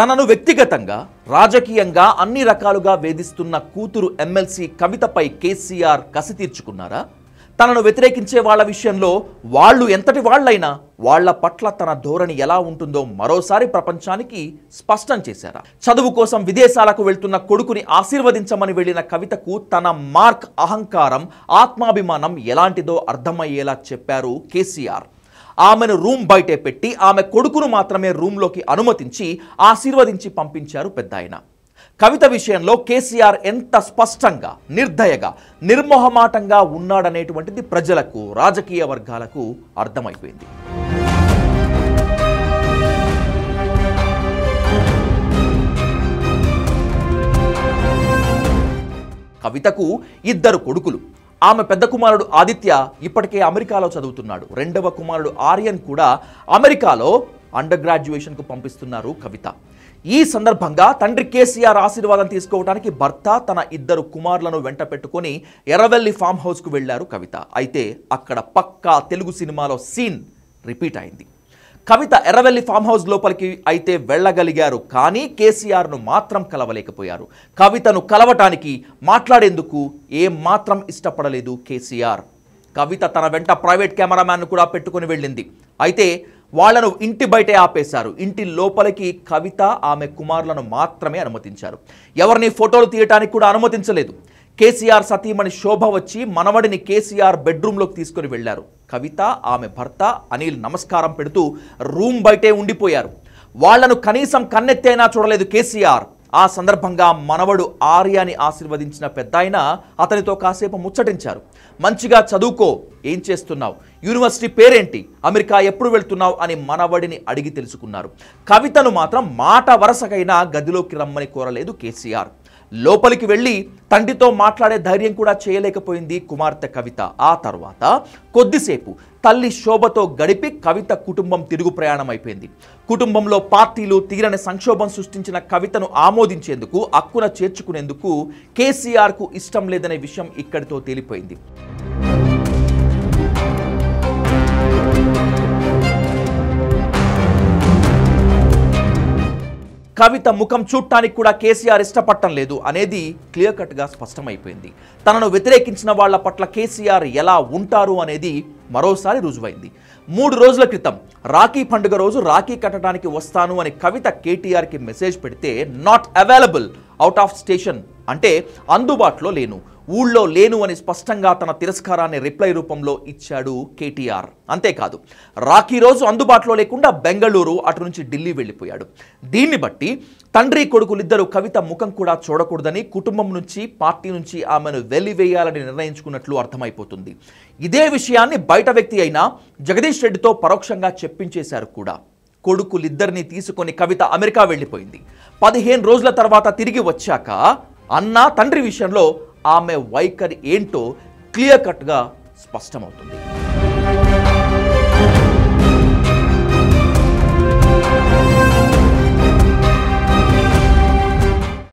తనను వ్యక్తిగతంగా రాజకీయంగా అన్ని రకాలుగా వేధిస్తున్న కూతురు ఎమ్మెల్సీ కవితపై కేసీఆర్ కసి తీర్చుకున్నారా? తనను వ్యతిరేకించే వాళ్ళ విషయంలో వాళ్ళు ఎంతటి వాళ్ళైనా వాళ్ళ పట్ల తన ధోరణి ఎలా ఉంటుందో మరోసారి ప్రపంచానికి స్పష్టం చేశారా? చదువు కోసం విదేశాలకు వెళ్తున్న కొడుకుని ఆశీర్వదించమని వెళ్లిన కవితకు తన మార్క్ అహంకారం, ఆత్మాభిమానం ఎలాంటిదో అర్థమయ్యేలా చెప్పారు కేసీఆర్. ఆమెను రూమ్ బయటే పెట్టి ఆమె కొడుకును మాత్రమే రూమ్లోకి అనుమతించి ఆశీర్వదించి పంపించారు పెద్దాయన. కవిత విషయంలో కేసీఆర్ ఎంత స్పష్టంగా, నిర్దయగా, నిర్మోహమాటంగా ఉన్నాడనేటువంటిది ప్రజలకు, రాజకీయ వర్గాలకు అర్థమైపోయింది. కవితకు 2 కొడుకులు. ఆమె పెద్ద కుమారుడు ఆదిత్య ఇప్పటికే అమెరికాలో చదువుతున్నాడు. రెండవ కుమారుడు ఆర్యన్ కూడా అమెరికాలో అండర్ గ్రాడ్యుయేషన్కు పంపిస్తున్నారు కవిత. ఈ సందర్భంగా తండ్రి కేసీఆర్ ఆశీర్వాదం తీసుకోవడానికి భర్త, తన 2 కుమారులను వెంట పెట్టుకొని ఎర్రవెల్లి ఫామ్ హౌస్కు వెళ్లారు కవిత. అయితే అక్కడ పక్కా తెలుగు సినిమాలో సీన్ రిపీట్ అయింది. కవిత ఎర్రవెల్లి ఫామ్ హౌస్ లోపలికి అయితే వెళ్ళగలిగారు, కానీ కేసీఆర్ను మాత్రం కలవలేకపోయారు. కవితను కలవటానికి, మాట్లాడేందుకు ఏం మాత్రం ఇష్టపడలేదు కేసీఆర్. కవిత తన వెంట ప్రైవేట్ కెమెరామ్యాన్ను కూడా పెట్టుకుని వెళ్ళింది. అయితే వాళ్లను ఇంటి బయటే ఆపేశారు. ఇంటి లోపలికి కవిత, ఆమె కుమారులను మాత్రమే అనుమతించారు. ఎవరిని ఫోటోలు తీయటానికి కూడా అనుమతించలేదు. కేసీఆర్ సతీమణి శోభ వచ్చి మనవడిని కేసీఆర్ బెడ్రూమ్లోకి తీసుకుని వెళ్లారు. కవిత, ఆమె భర్త అనిల్ నమస్కారం పెడుతూ రూమ్ బయటే ఉండిపోయారు. వాళ్లను కనీసం కన్నెత్తైనా చూడలేదు కేసీఆర్. ఆ సందర్భంగా మనవడు ఆర్యాని ఆశీర్వదించిన పెద్దాయన అతనితో కాసేపు ముచ్చటించారు. మంచిగా చదువుకో, ఏం చేస్తున్నావు, యూనివర్సిటీ పేరేంటి, అమెరికా ఎప్పుడు వెళ్తున్నావు అని మనవడిని అడిగి తెలుసుకున్నారు. కవితను మాత్రం మాట వరసకైనా గదిలోకి రమ్మని కోరలేదు కేసీఆర్. లోపలికి వెళ్ళి తండ్రితో మాట్లాడే ధైర్యం కూడా చేయలేకపోయింది కుమార్తె కవిత. ఆ తర్వాత కొద్దిసేపు తల్లి శోభతో గడిపి కవిత కుటుంబం తిరుగు ప్రయాణం అయిపోయింది. కుటుంబంలో పార్టీలు తీరని సంక్షోభం సృష్టించిన కవితను ఆమోదించేందుకు, అక్కున చేర్చుకునేందుకు కేసీఆర్కు ఇష్టం లేదనే విషయం ఇక్కడితో తేలిపోయింది. కవిత ముఖం చూడటానికి కూడా కేసీఆర్ ఇష్టపడటం లేదు అనేది క్లియర్ కట్గా స్పష్టమైపోయింది. తనను వ్యతిరేకించిన వాళ్ల పట్ల కేసీఆర్ ఎలా ఉంటారు అనేది మరోసారి రుజువైంది. 3 రోజుల క్రితం రాఖీ పండుగ రోజు రాఖీ కట్టడానికి వస్తాను అని కవిత కేటీఆర్కి మెసేజ్ పెడితే not available, out of station అంటే అందుబాటులో లేను, ఊళ్ళో లేను అని స్పష్టంగా తన తిరస్కారాన్ని రిప్లై రూపంలో ఇచ్చాడు కేటీఆర్. అంతేకాదు, రాఖీ రోజు అందుబాటులో లేకుండా బెంగళూరు, అటు నుంచి ఢిల్లీ వెళ్ళిపోయాడు. దీన్ని బట్టి తండ్రి కొడుకులిద్దరూ కవిత ముఖం కూడా చూడకూడదని, కుటుంబం నుంచి, పార్టీ నుంచి ఆమెను వెలివేయాలని నిర్ణయించుకున్నట్లు అర్థమైపోతుంది. ఇదే విషయాన్ని బయట వ్యక్తి అయిన జగదీష్ రెడ్డితో పరోక్షంగా చెప్పించేశారు కూడా. కొడుకులిద్దరిని తీసుకొని కవిత అమెరికా వెళ్ళిపోయింది. 15 రోజుల తర్వాత తిరిగి వచ్చాక అన్న, తండ్రి విషయంలో ఆమె వైఖరి ఏంటో క్లియర్ కట్గా స్పష్టమవుతుంది.